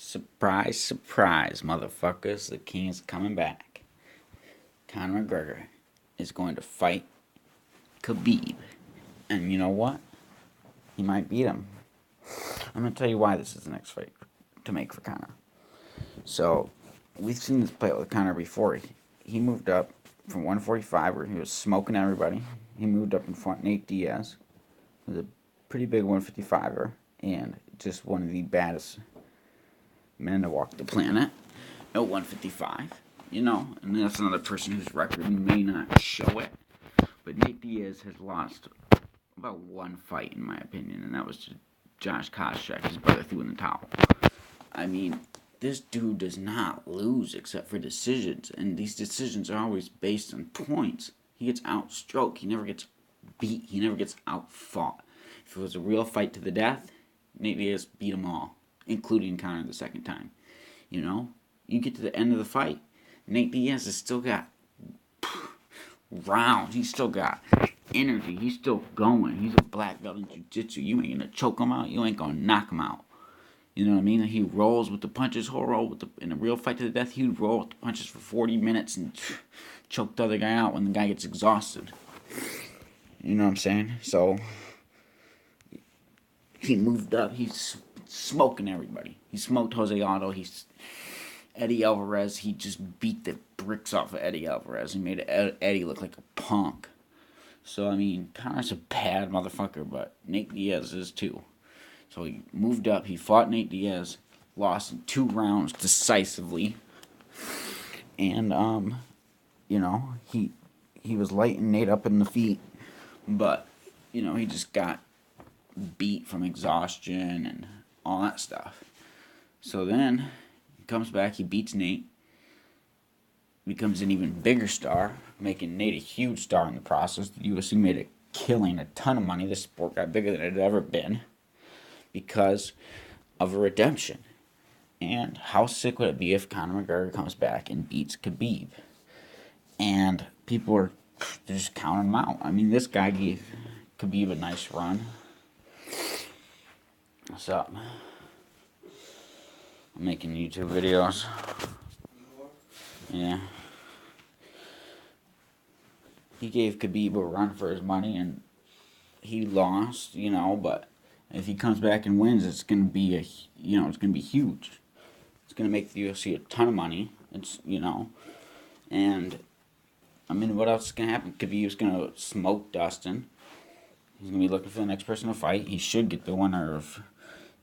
Surprise, surprise, motherfuckers. The king is coming back. Conor McGregor is going to fight Khabib. And you know what? He might beat him. I'm going to tell you why this is the next fight to make for Conor. So, we've seen this play out with Conor before. He moved up from 145 where he was smoking everybody. He moved up and fought Nate Diaz, who's a pretty big 155er and just one of the baddest men to walk the planet at 155, and that's another person whose record may not show it. But Nate Diaz has lost about one fight, in my opinion, and that was to Josh Koscheck. His brother threw in the towel. I mean, this dude does not lose except for decisions, and these decisions are always based on points. He gets outstroked. He never gets beat. He never gets outfought. If it was a real fight to the death, Nate Diaz beat them all, including Conor the second time. You get to the end of the fight, Nate Diaz has still got rounds. He's still got energy. He's still going. He's a black belt in jiu-jitsu. You ain't gonna choke him out. You ain't gonna knock him out. You know what I mean? He rolls with the punches. He'll roll in a real fight to the death. He would roll with the punches for 40 minutes and choke the other guy out when the guy gets exhausted. You know what I'm saying? So he moved up. He's smoking everybody. He smoked Jose Aldo. Eddie Alvarez. He just beat the bricks off of Eddie Alvarez. He made Eddie look like a punk. So, I mean, Conor's a bad motherfucker, but Nate Diaz is too. So he moved up. He fought Nate Diaz. Lost in 2 rounds decisively. And, he was lighting Nate up in the feet. But, he just got beat from exhaustion and all that stuff. So then he comes back, he beats Nate, becomes an even bigger star, making Nate a huge star in the process. The UFC made a killing, a ton of money. This sport got bigger than it had ever been because of a redemption. And how sick would it be if Conor McGregor comes back and beats Khabib? And people are just counting him out. I mean, this guy gave Khabib a nice run. What's up? I'm making YouTube videos. Yeah. He gave Khabib a run for his money, and he lost, but if he comes back and wins, it's gonna be it's gonna be huge. It's gonna make the UFC a ton of money. And I mean, what else is gonna happen? Khabib's gonna smoke Dustin. He's gonna be looking for the next person to fight. He should get the winner of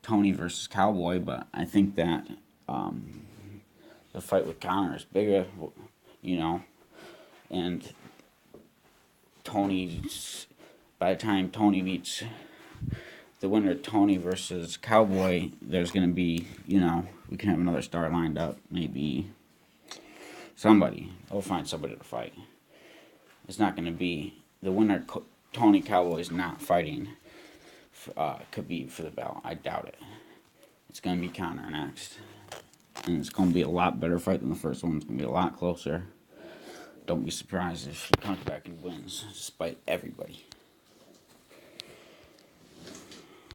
Tony versus Cowboy, but I think that the fight with Conor is bigger, and by the time Tony beats the winner of Tony versus Cowboy, there's going to be, we can have another star lined up, maybe somebody. We'll find somebody to fight. It's not going to be, the winner, Tony Cowboy, is not fighting Khabib for the belt. I doubt it. It's going to be Conor next. And it's going to be a lot better fight than the first one. It's going to be a lot closer. Don't be surprised if he comes back and wins, despite everybody.